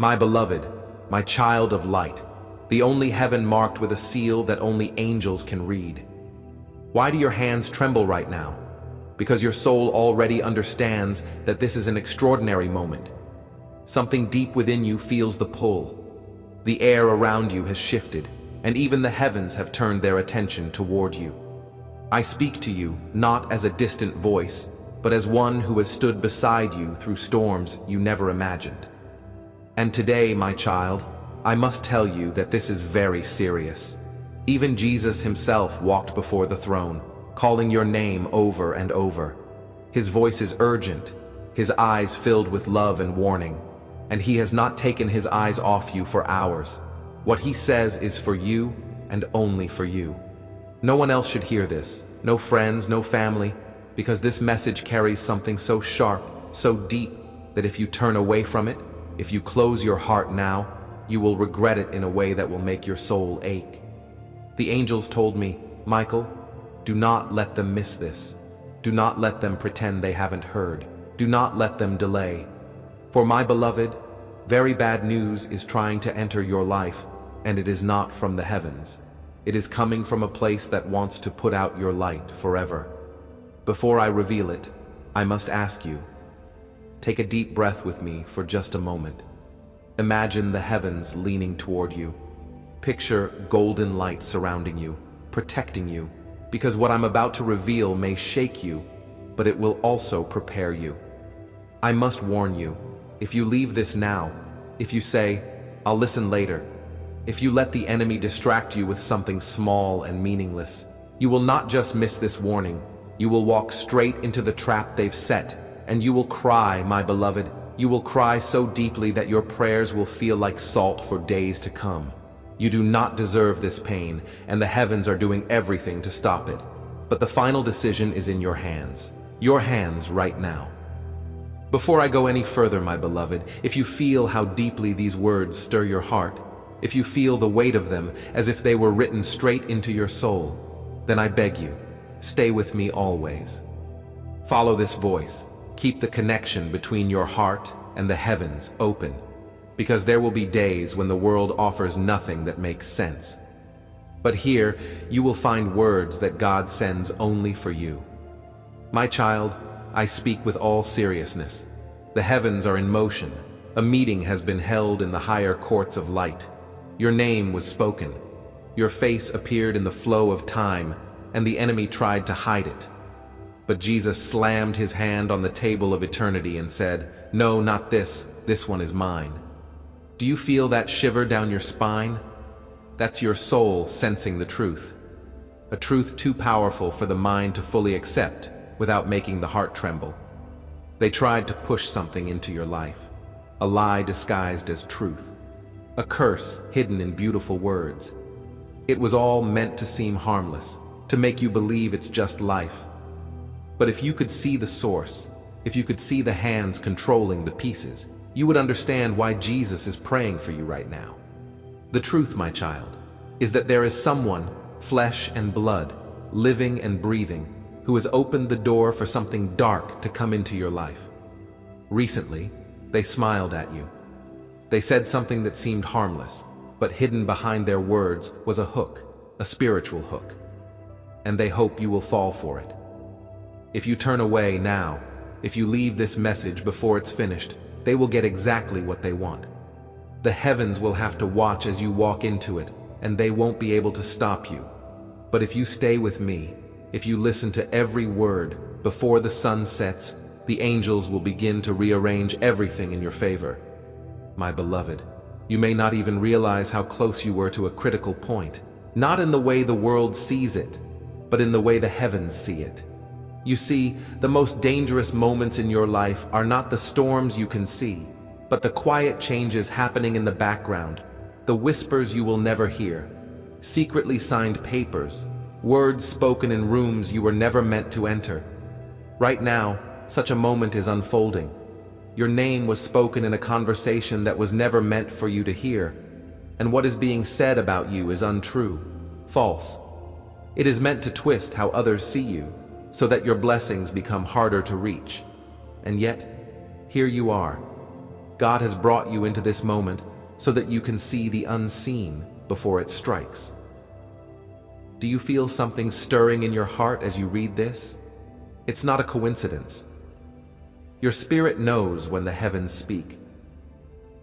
My beloved, my child of light, the only heaven marked with a seal that only angels can read. Why do your hands tremble right now? Because your soul already understands that this is an extraordinary moment. Something deep within you feels the pull. The air around you has shifted, and even the heavens have turned their attention toward you. I speak to you not as a distant voice, but as one who has stood beside you through storms you never imagined. And today, my child, I must tell you that this is very serious. Even Jesus himself walked before the throne, calling your name over and over. His voice is urgent, his eyes filled with love and warning, and he has not taken his eyes off you for hours. What he says is for you and only for you. No one else should hear this, no friends, no family, because this message carries something so sharp, so deep, that if you turn away from it, if you close your heart now, you will regret it in a way that will make your soul ache. The angels told me, Michael, do not let them miss this. Do not let them pretend they haven't heard. Do not let them delay. For my beloved, very bad news is trying to enter your life, and it is not from the heavens. It is coming from a place that wants to put out your light forever. Before I reveal it, I must ask you, take a deep breath with me for just a moment. Imagine the heavens leaning toward you. Picture golden light surrounding you, protecting you, because what I'm about to reveal may shake you, but it will also prepare you. I must warn you, if you leave this now, if you say, I'll listen later, if you let the enemy distract you with something small and meaningless, you will not just miss this warning, you will walk straight into the trap they've set, and you will cry, my beloved, you will cry so deeply that your prayers will feel like salt for days to come. You do not deserve this pain, and the heavens are doing everything to stop it. But the final decision is in your hands right now. Before I go any further, my beloved, if you feel how deeply these words stir your heart, if you feel the weight of them as if they were written straight into your soul, then I beg you, stay with me always. Follow this voice. Keep the connection between your heart and the heavens open, because there will be days when the world offers nothing that makes sense. But here, you will find words that God sends only for you. My child, I speak with all seriousness. The heavens are in motion. A meeting has been held in the higher courts of light. Your name was spoken. Your face appeared in the flow of time, and the enemy tried to hide it. But Jesus slammed his hand on the table of eternity and said, no, not this. This one is mine. Do you feel that shiver down your spine? That's your soul sensing the truth. A truth too powerful for the mind to fully accept without making the heart tremble. They tried to push something into your life, a lie disguised as truth, a curse hidden in beautiful words. It was all meant to seem harmless, to make you believe it's just life. But if you could see the source, if you could see the hands controlling the pieces, you would understand why Jesus is praying for you right now. The truth, my child, is that there is someone, flesh and blood, living and breathing, who has opened the door for something dark to come into your life. Recently, they smiled at you. They said something that seemed harmless, but hidden behind their words was a hook, a spiritual hook. And they hope you will fall for it. If you turn away now, if you leave this message before it's finished, they will get exactly what they want. The heavens will have to watch as you walk into it, and they won't be able to stop you. But if you stay with me, if you listen to every word, before the sun sets, the angels will begin to rearrange everything in your favor. My beloved, you may not even realize how close you were to a critical point, not in the way the world sees it, but in the way the heavens see it. You see, the most dangerous moments in your life are not the storms you can see, but the quiet changes happening in the background, the whispers you will never hear, secretly signed papers, words spoken in rooms you were never meant to enter. Right now, such a moment is unfolding. Your name was spoken in a conversation that was never meant for you to hear, and what is being said about you is untrue, false. It is meant to twist how others see you, so that your blessings become harder to reach. And yet, here you are. God has brought you into this moment so that you can see the unseen before it strikes. Do you feel something stirring in your heart as you read this? It's not a coincidence. Your spirit knows when the heavens speak.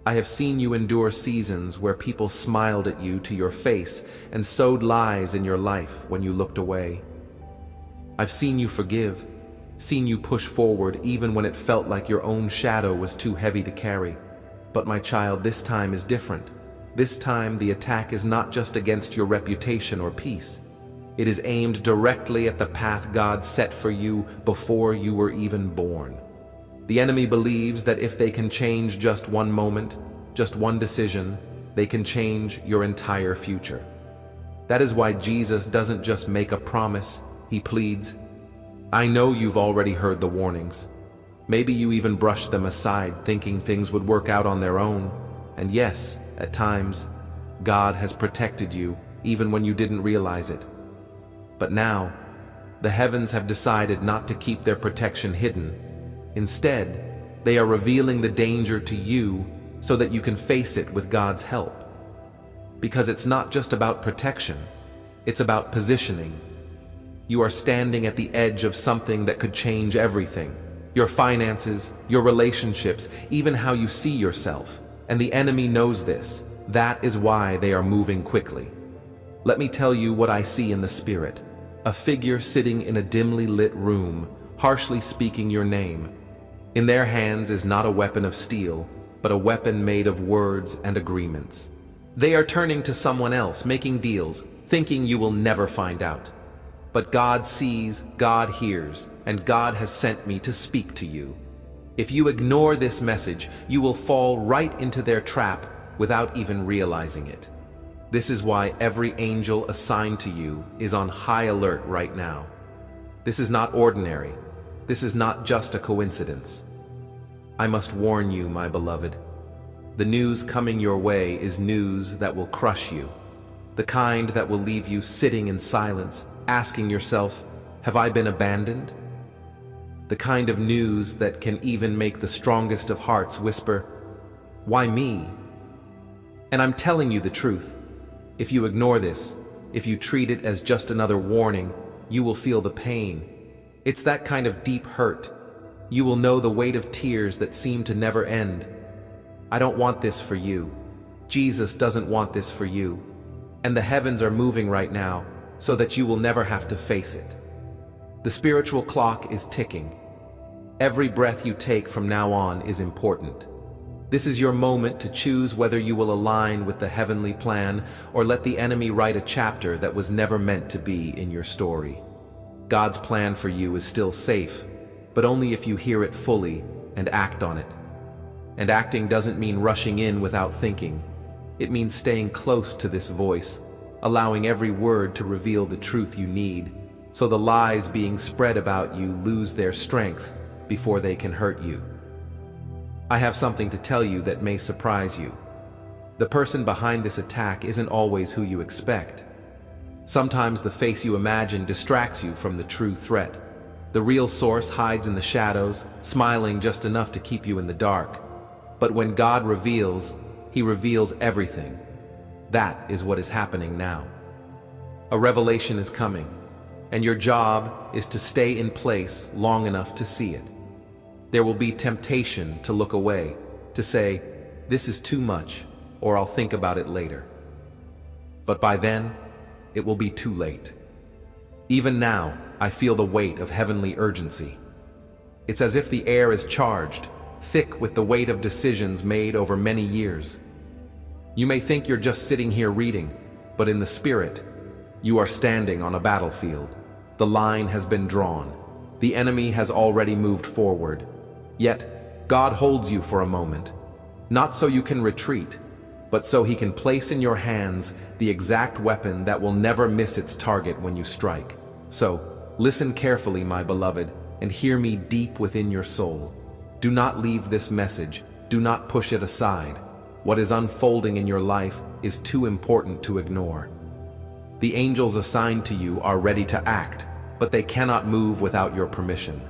I have seen you endure seasons where people smiled at you to your face and sowed lies in your life when you looked away. I've seen you forgive, seen you push forward even when it felt like your own shadow was too heavy to carry. But my child, this time is different. This time the attack is not just against your reputation or peace. It is aimed directly at the path God set for you before you were even born. The enemy believes that if they can change just one moment, just one decision, they can change your entire future. That is why Jesus doesn't just make a promise, he pleads. I know you've already heard the warnings. Maybe you even brushed them aside, thinking things would work out on their own. And yes, at times, God has protected you, even when you didn't realize it. But now, the heavens have decided not to keep their protection hidden. Instead, they are revealing the danger to you so that you can face it with God's help. Because it's not just about protection, it's about positioning. You are standing at the edge of something that could change everything. Your finances, your relationships, even how you see yourself. And the enemy knows this. That is why they are moving quickly. Let me tell you what I see in the spirit. A figure sitting in a dimly lit room, harshly speaking your name. In their hands is not a weapon of steel, but a weapon made of words and agreements. They are turning to someone else, making deals, thinking you will never find out. But God sees, God hears, and God has sent me to speak to you. If you ignore this message, you will fall right into their trap without even realizing it. This is why every angel assigned to you is on high alert right now. This is not ordinary. This is not just a coincidence. I must warn you, my beloved. The news coming your way is news that will crush you. The kind that will leave you sitting in silence, asking yourself, have I been abandoned? The kind of news that can even make the strongest of hearts whisper, why me? And I'm telling you the truth. If you ignore this, if you treat it as just another warning, you will feel the pain. It's that kind of deep hurt. You will know the weight of tears that seem to never end. I don't want this for you. Jesus doesn't want this for you. And the heavens are moving right now so that you will never have to face it. The spiritual clock is ticking. Every breath you take from now on is important. This is your moment to choose whether you will align with the heavenly plan or let the enemy write a chapter that was never meant to be in your story. God's plan for you is still safe, but only if you hear it fully and act on it. And acting doesn't mean rushing in without thinking. It means staying close to this voice, allowing every word to reveal the truth you need, so the lies being spread about you lose their strength before they can hurt you. I have something to tell you that may surprise you. The person behind this attack isn't always who you expect. Sometimes the face you imagine distracts you from the true threat. The real source hides in the shadows, smiling just enough to keep you in the dark. But when God reveals, He reveals everything. That is what is happening now. A revelation is coming, and your job is to stay in place long enough to see it. There will be temptation to look away, to say, this is too much, or I'll think about it later. But by then, it will be too late. Even now, I feel the weight of heavenly urgency. It's as if the air is charged, thick with the weight of decisions made over many years. You may think you're just sitting here reading, but in the spirit, you are standing on a battlefield. The line has been drawn. The enemy has already moved forward. Yet, God holds you for a moment, not so you can retreat, but so He can place in your hands the exact weapon that will never miss its target when you strike. So, listen carefully, my beloved, and hear me deep within your soul. Do not leave this message. Do not push it aside. What is unfolding in your life is too important to ignore. The angels assigned to you are ready to act, but they cannot move without your permission.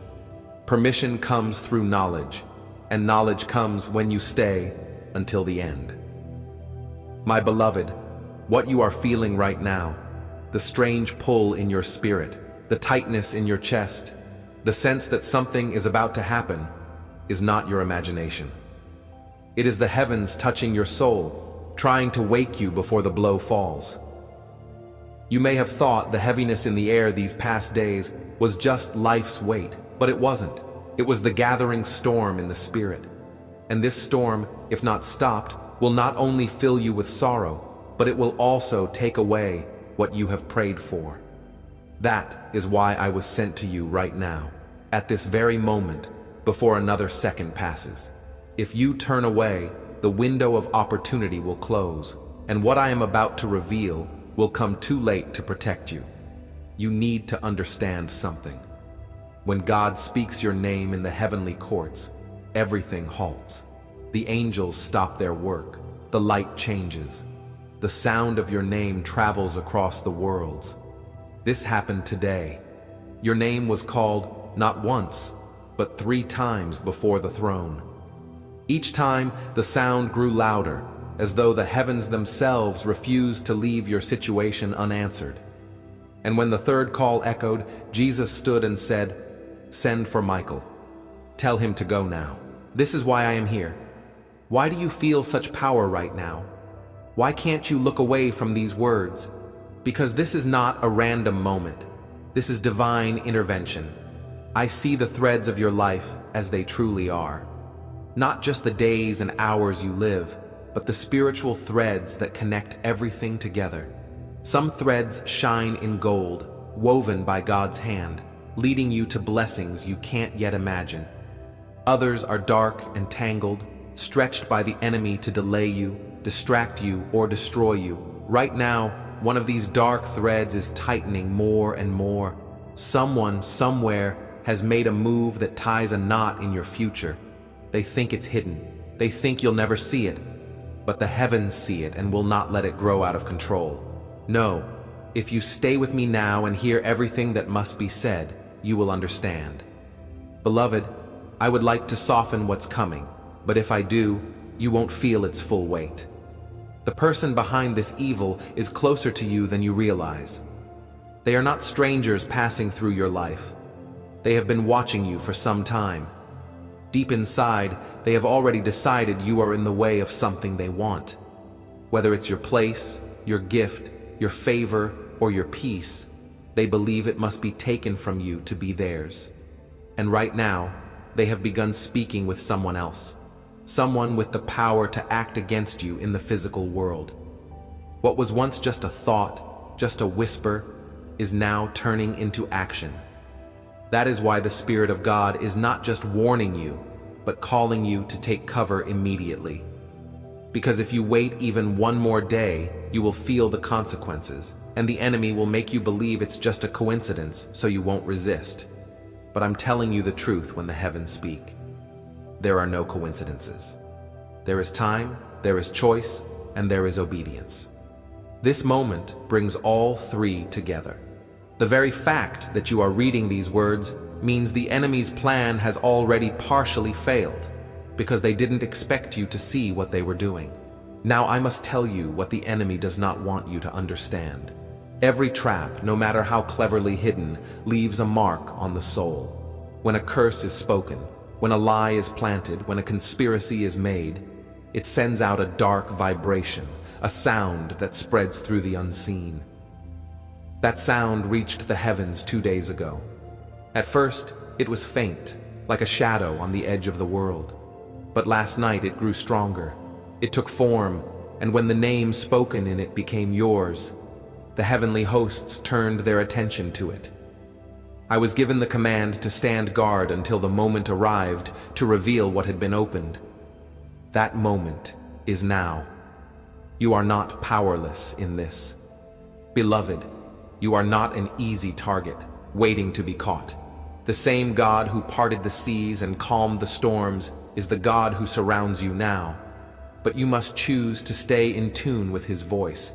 Permission comes through knowledge. and knowledge comes when you stay until the end. My beloved, what you are feeling right now, the strange pull in your spirit, the tightness in your chest, the sense that something is about to happen, is not your imagination. It is the heavens touching your soul, trying to wake you before the blow falls. You may have thought the heaviness in the air these past days was just life's weight, but it wasn't. It was the gathering storm in the spirit. And this storm, if not stopped, will not only fill you with sorrow, but it will also take away what you have prayed for. That is why I was sent to you right now, at this very moment, before another second passes. If you turn away, the window of opportunity will close, and what I am about to reveal will come too late to protect you. You need to understand something. When God speaks your name in the heavenly courts, everything halts. The angels stop their work, the light changes. The sound of your name travels across the worlds. This happened today. Your name was called not once, but 3 times before the throne. Each time, the sound grew louder, as though the heavens themselves refused to leave your situation unanswered. And when the 3rd call echoed, Jesus stood and said, "Send for Michael. Tell him to go now. This is why I am here." Why do you feel such power right now? Why can't you look away from these words? Because this is not a random moment. This is divine intervention. I see the threads of your life as they truly are. Not just the days and hours you live, but the spiritual threads that connect everything together. Some threads shine in gold, woven by God's hand, leading you to blessings you can't yet imagine. Others are dark and tangled, stretched by the enemy to delay you, distract you, or destroy you. Right now, one of these dark threads is tightening more and more. Someone, somewhere, has made a move that ties a knot in your future. They think it's hidden. They think you'll never see it. But the heavens see it and will not let it grow out of control. No, if you stay with me now and hear everything that must be said, you will understand. Beloved, I would like to soften what's coming, but if I do, you won't feel its full weight. The person behind this evil is closer to you than you realize. They are not strangers passing through your life. They have been watching you for some time. Deep inside, they have already decided you are in the way of something they want. Whether it's your place, your gift, your favor, or your peace, they believe it must be taken from you to be theirs. And right now, they have begun speaking with someone else. Someone with the power to act against you in the physical world. What was once just a thought, just a whisper, is now turning into action. That is why the Spirit of God is not just warning you, but calling you to take cover immediately. Because if you wait even one more day, you will feel the consequences, and the enemy will make you believe it's just a coincidence, so you won't resist. But I'm telling you the truth when the heavens speak. There are no coincidences. There is time, there is choice, and there is obedience. This moment brings all 3 together. The very fact that you are reading these words means the enemy's plan has already partially failed, because they didn't expect you to see what they were doing. Now I must tell you what the enemy does not want you to understand. Every trap, no matter how cleverly hidden, leaves a mark on the soul. When a curse is spoken, when a lie is planted, when a conspiracy is made, it sends out a dark vibration, a sound that spreads through the unseen. That sound reached the heavens 2 days ago. At first, it was faint, like a shadow on the edge of the world. But last night it grew stronger. It took form, and when the name spoken in it became yours, the heavenly hosts turned their attention to it. I was given the command to stand guard until the moment arrived to reveal what had been opened. That moment is now. You are not powerless in this. Beloved, you are not an easy target, waiting to be caught. The same God who parted the seas and calmed the storms is the God who surrounds you now. But you must choose to stay in tune with His voice.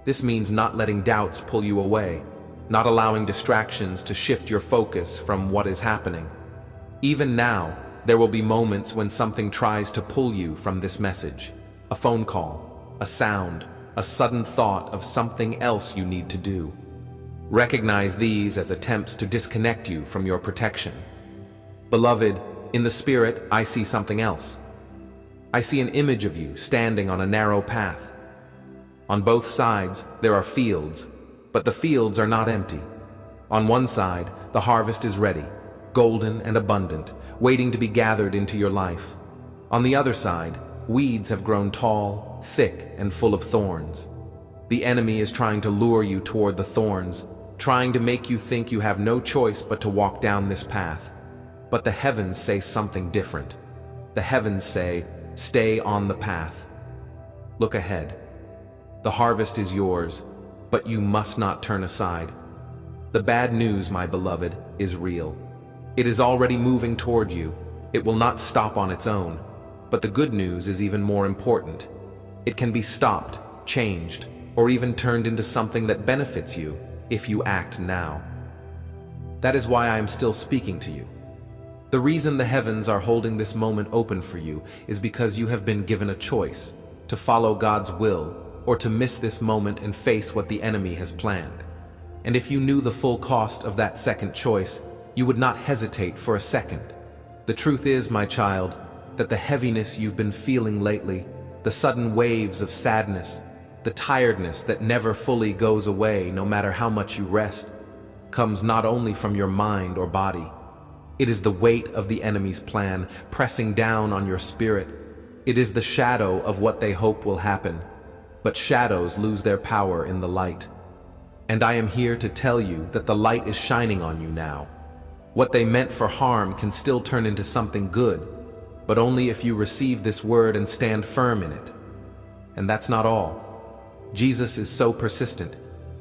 This means not letting doubts pull you away, not allowing distractions to shift your focus from what is happening. Even now, there will be moments when something tries to pull you from this message. A phone call, a sound, a sudden thought of something else you need to do. Recognize these as attempts to disconnect you from your protection. Beloved, in the spirit, I see something else. I see an image of you standing on a narrow path. On both sides, there are fields, but the fields are not empty. On one side, the harvest is ready, golden and abundant, waiting to be gathered into your life. On the other side, weeds have grown tall, thick, and full of thorns. The enemy is trying to lure you toward the thorns, trying to make you think you have no choice but to walk down this path. But the heavens say something different. The heavens say, stay on the path. Look ahead. The harvest is yours, but you must not turn aside. The bad news, my beloved, is real. It is already moving toward you. It will not stop on its own. But the good news is even more important. It can be stopped, changed, or even turned into something that benefits you if you act now. That is why I am still speaking to you. The reason the heavens are holding this moment open for you is because you have been given a choice to follow God's will or to miss this moment and face what the enemy has planned. And if you knew the full cost of that second choice, you would not hesitate for a second. The truth is, my child, that the heaviness you've been feeling lately, the sudden waves of sadness, the tiredness that never fully goes away no matter how much you rest, comes not only from your mind or body. It is the weight of the enemy's plan pressing down on your spirit. It is the shadow of what they hope will happen. But shadows lose their power in the light. And I am here to tell you that the light is shining on you now. What they meant for harm can still turn into something good, but only if you receive this word and stand firm in it. And that's not all. Jesus is so persistent.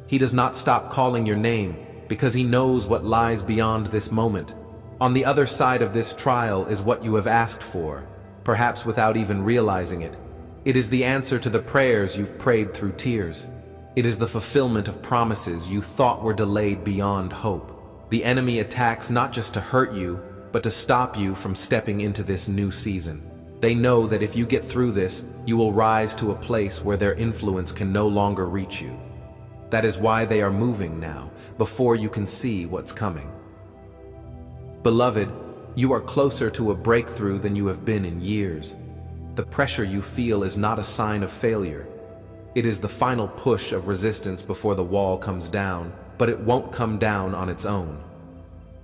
He does not stop calling your name because he knows what lies beyond this moment. On the other side of this trial is what you have asked for, perhaps without even realizing it. It is the answer to the prayers you've prayed through tears. It is the fulfillment of promises you thought were delayed beyond hope. The enemy attacks not just to hurt you, but to stop you from stepping into this new season. They know that if you get through this, you will rise to a place where their influence can no longer reach you. That is why they are moving now, before you can see what's coming. Beloved, you are closer to a breakthrough than you have been in years. The pressure you feel is not a sign of failure. It is the final push of resistance before the wall comes down, but it won't come down on its own.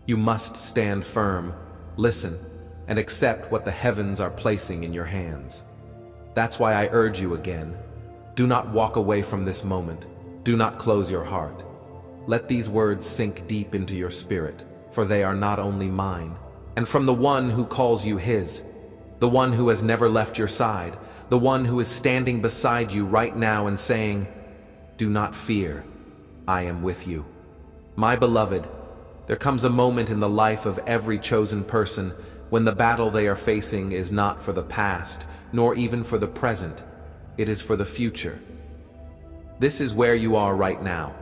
You must stand firm, listen, and accept what the heavens are placing in your hands. That's why I urge you again, do not walk away from this moment. Do not close your heart. Let these words sink deep into your spirit, for they are not only mine, and from the one who calls you his, the one who has never left your side, the one who is standing beside you right now and saying, do not fear, I am with you. My beloved, there comes a moment in the life of every chosen person when the battle they are facing is not for the past, nor even for the present. It is for the future. This is where you are right now.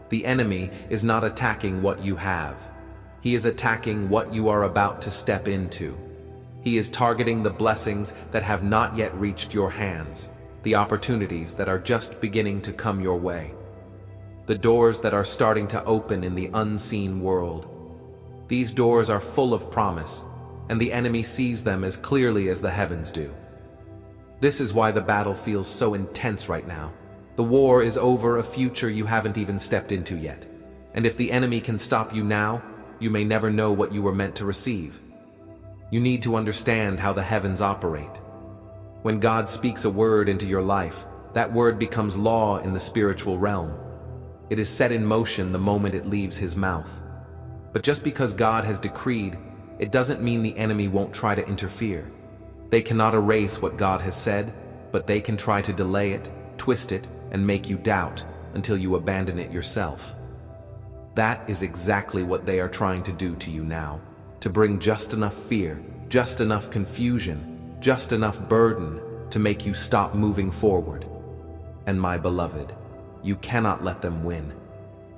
The enemy is not attacking what you have. He is attacking what you are about to step into. He is targeting the blessings that have not yet reached your hands, the opportunities that are just beginning to come your way, the doors that are starting to open in the unseen world. These doors are full of promise, and the enemy sees them as clearly as the heavens do. This is why the battle feels so intense right now. The war is over a future you haven't even stepped into yet. And if the enemy can stop you now, you may never know what you were meant to receive. You need to understand how the heavens operate. When God speaks a word into your life, that word becomes law in the spiritual realm. It is set in motion the moment it leaves his mouth. But just because God has decreed, it doesn't mean the enemy won't try to interfere. They cannot erase what God has said, but they can try to delay it, twist it, and make you doubt until you abandon it yourself. That is exactly what they are trying to do to you now, to bring just enough fear, just enough confusion, just enough burden to make you stop moving forward. And my beloved, you cannot let them win.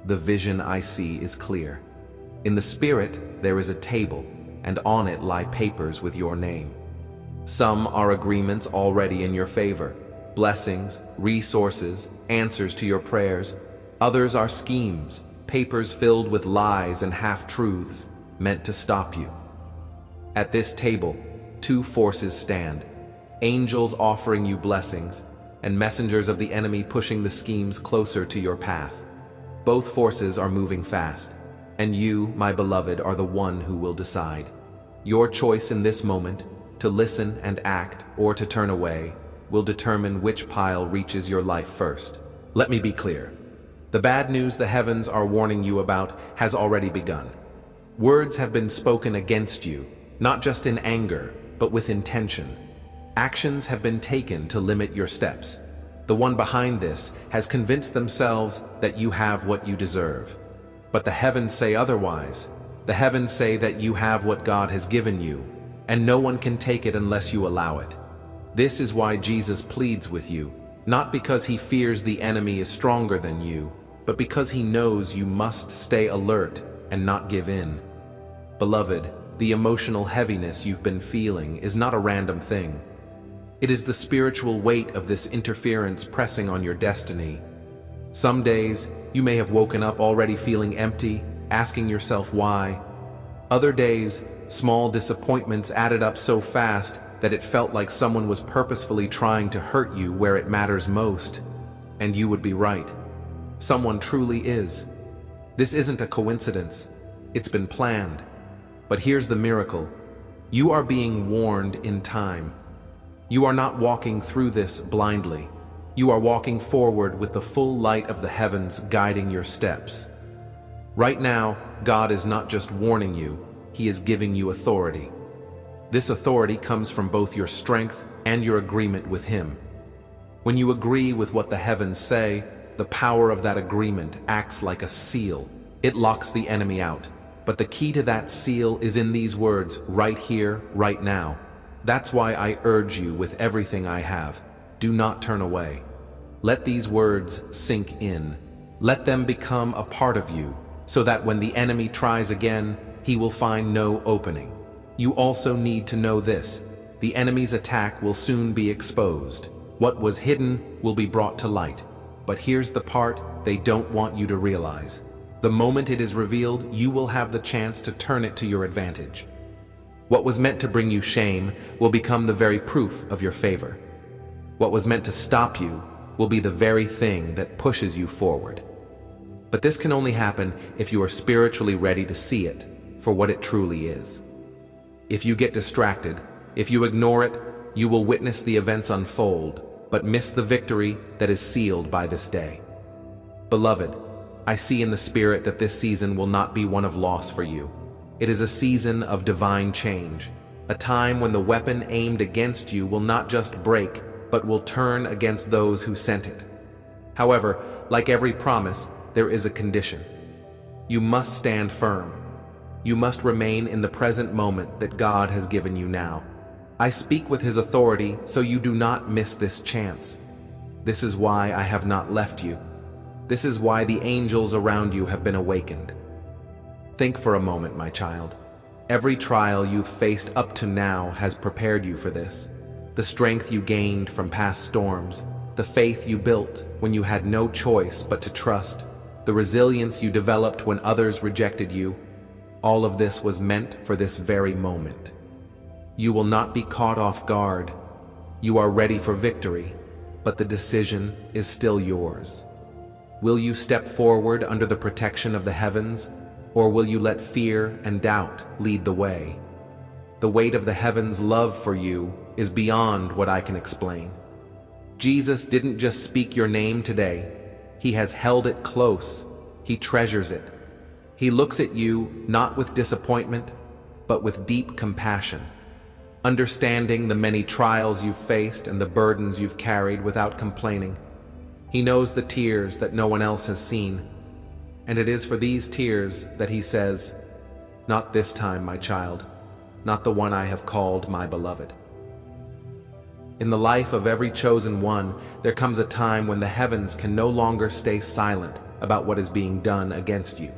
The vision I see is clear. In the spirit, there is a table, and on it lie papers with your name. Some are agreements already in your favor, blessings, resources, answers to your prayers. Others are schemes, papers filled with lies and half-truths meant to stop you. At this table, two forces stand, angels offering you blessings, and messengers of the enemy pushing the schemes closer to your path. Both forces are moving fast, and you, my beloved, are the one who will decide. Your choice in this moment, to listen and act or to turn away, will determine which pile reaches your life first. Let me be clear. The bad news the heavens are warning you about has already begun. Words have been spoken against you, not just in anger, but with intention. Actions have been taken to limit your steps. The one behind this has convinced themselves that you have what you deserve. But the heavens say otherwise. The heavens say that you have what God has given you, and no one can take it unless you allow it. This is why Jesus pleads with you, not because he fears the enemy is stronger than you, but because he knows you must stay alert and not give in. Beloved, the emotional heaviness you've been feeling is not a random thing. It is the spiritual weight of this interference pressing on your destiny. Some days, you may have woken up already feeling empty, asking yourself why. Other days, small disappointments added up so fast that it felt like someone was purposefully trying to hurt you where it matters most. And you would be right. Someone truly is. This isn't a coincidence. It's been planned. But here's the miracle. You are being warned in time. You are not walking through this blindly. You are walking forward with the full light of the heavens guiding your steps. Right now, God is not just warning you, he is giving you authority. This authority comes from both your strength and your agreement with him. When you agree with what the heavens say, the power of that agreement acts like a seal. It locks the enemy out. But the key to that seal is in these words, right here, right now. That's why I urge you with everything I have, do not turn away. Let these words sink in. Let them become a part of you, so that when the enemy tries again, he will find no opening. You also need to know this. The enemy's attack will soon be exposed. What was hidden will be brought to light. But here's the part they don't want you to realize. The moment it is revealed, you will have the chance to turn it to your advantage. What was meant to bring you shame will become the very proof of your favor. What was meant to stop you will be the very thing that pushes you forward. But this can only happen if you are spiritually ready to see it for what it truly is. If you get distracted, if you ignore it, you will witness the events unfold, but miss the victory that is sealed by this day. Beloved, I see in the spirit that this season will not be one of loss for you. It is a season of divine change, a time when the weapon aimed against you will not just break, but will turn against those who sent it. However, like every promise, there is a condition. You must stand firm. You must remain in the present moment that God has given you now. I speak with his authority so you do not miss this chance. This is why I have not left you. This is why the angels around you have been awakened. Think for a moment, my child. Every trial you've faced up to now has prepared you for this. The strength you gained from past storms, the faith you built when you had no choice but to trust, the resilience you developed when others rejected you, all of this was meant for this very moment. You will not be caught off guard. You are ready for victory, but the decision is still yours. Will you step forward under the protection of the heavens, or will you let fear and doubt lead the way? The weight of the heavens' love for you is beyond what I can explain. Jesus didn't just speak your name today. He has held it close. He treasures it. He looks at you not with disappointment, but with deep compassion, understanding the many trials you've faced and the burdens you've carried without complaining. He knows the tears that no one else has seen, and it is for these tears that he says, "Not this time, my child, not the one I have called my beloved." In the life of every chosen one, there comes a time when the heavens can no longer stay silent about what is being done against you.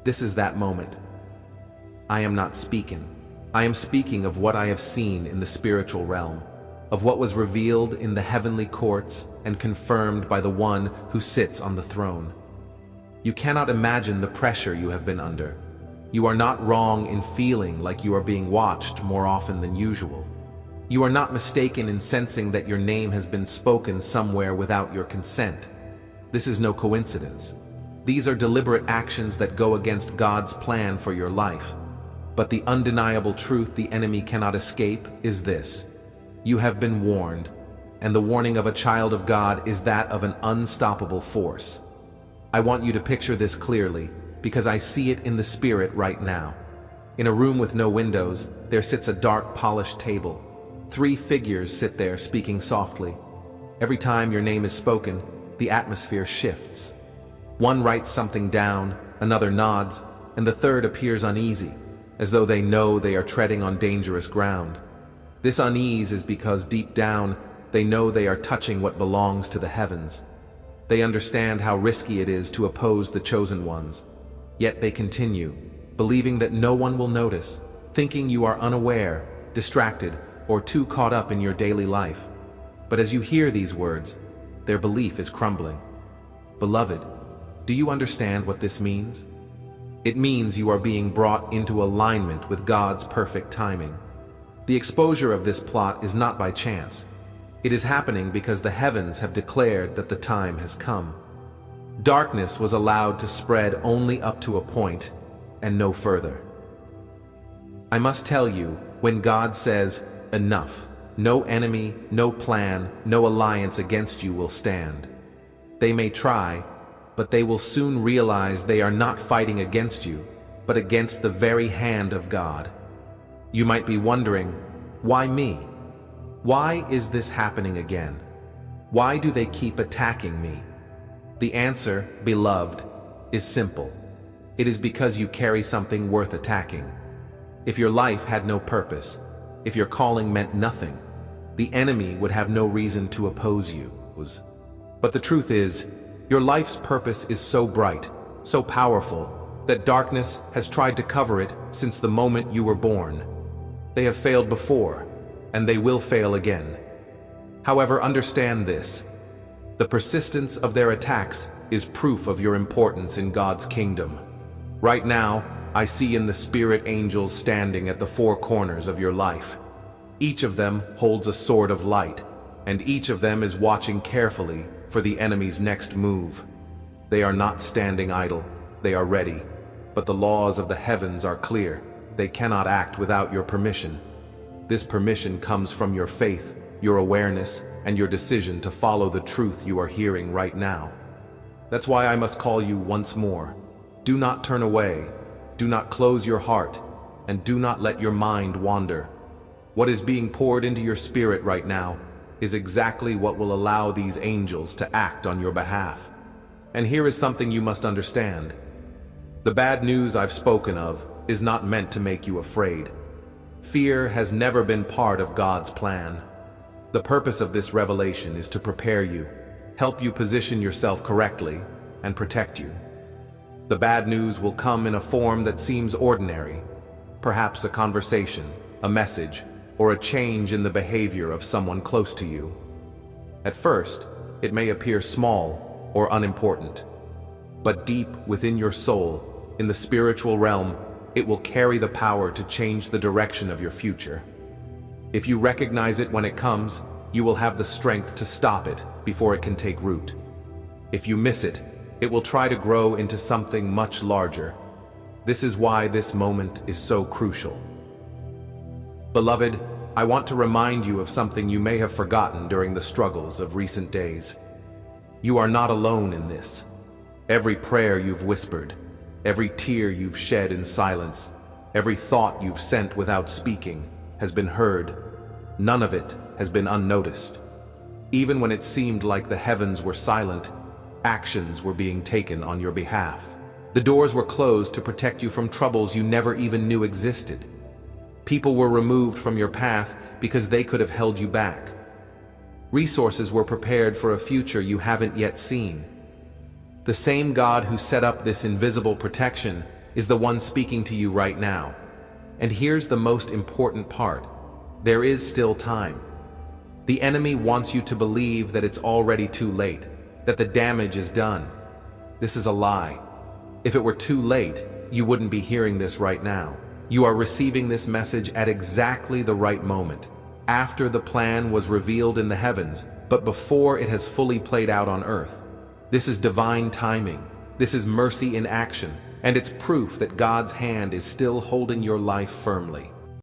This is that moment. I am not speaking. I am speaking of what I have seen in the spiritual realm, of what was revealed in the heavenly courts and confirmed by the one who sits on the throne. You cannot imagine the pressure you have been under. You are not wrong in feeling like you are being watched more often than usual. You are not mistaken in sensing that your name has been spoken somewhere without your consent. This is no coincidence. These are deliberate actions that go against God's plan for your life. But the undeniable truth the enemy cannot escape is this: you have been warned, and the warning of a child of God is that of an unstoppable force. I want you to picture this clearly, because I see it in the spirit right now. In a room with no windows, there sits a dark, polished table. 3 figures sit there speaking softly. Every time your name is spoken, the atmosphere shifts. One writes something down, another nods, and the third appears uneasy, as though they know they are treading on dangerous ground. This unease is because deep down, they know they are touching what belongs to the heavens. They understand how risky it is to oppose the chosen ones. Yet they continue, believing that no one will notice, thinking you are unaware, distracted, or too caught up in your daily life. But as you hear these words, their belief is crumbling. Beloved, do you understand what this means? It means you are being brought into alignment with God's perfect timing. The exposure of this plot is not by chance. It is happening because the heavens have declared that the time has come. Darkness was allowed to spread only up to a point, and no further. I must tell you, when God says, "Enough," no enemy, no plan, no alliance against you will stand. They may try, but they will soon realize they are not fighting against you, but against the very hand of God. You might be wondering, why me? Why is this happening again? Why do they keep attacking me? The answer, beloved, is simple. It is because you carry something worth attacking. If your life had no purpose, if your calling meant nothing, the enemy would have no reason to oppose you. But the truth is, your life's purpose is so bright, so powerful, that darkness has tried to cover it since the moment you were born. They have failed before, and they will fail again. However, understand this: the persistence of their attacks is proof of your importance in God's kingdom. Right now, I see in the spirit angels standing at the 4 corners of your life. Each of them holds a sword of light, and each of them is watching carefully for the enemy's next move. They are not standing idle, they are ready. But the laws of the heavens are clear. They cannot act without your permission. This permission comes from your faith, your awareness, and your decision to follow the truth you are hearing right now. That's why I must call you once more. Do not turn away, do not close your heart, and do not let your mind wander. What is being poured into your spirit right now is exactly what will allow these angels to act on your behalf. And here is something you must understand. The bad news I've spoken of is not meant to make you afraid. Fear has never been part of God's plan. The purpose of this revelation is to prepare you, help you position yourself correctly, and protect you. The bad news will come in a form that seems ordinary, perhaps a conversation, a message, or a change in the behavior of someone close to you. At first, it may appear small or unimportant, but deep within your soul, in the spiritual realm, it will carry the power to change the direction of your future. If you recognize it when it comes, you will have the strength to stop it before it can take root. If you miss it, it will try to grow into something much larger. This is why this moment is so crucial. Beloved, I want to remind you of something you may have forgotten during the struggles of recent days. You are not alone in this. Every prayer you've whispered, every tear you've shed in silence, every thought you've sent without speaking, has been heard. None of it has been unnoticed. Even when it seemed like the heavens were silent, actions were being taken on your behalf. The doors were closed to protect you from troubles you never even knew existed. People were removed from your path because they could have held you back. Resources were prepared for a future you haven't yet seen. The same God who set up this invisible protection is the one speaking to you right now. And here's the most important part. There is still time. The enemy wants you to believe that it's already too late, that the damage is done. This is a lie. If it were too late, you wouldn't be hearing this right now. You are receiving this message at exactly the right moment, after the plan was revealed in the heavens, but before it has fully played out on earth. This is divine timing. This is mercy in action, and it's proof that God's hand is still holding your life firmly.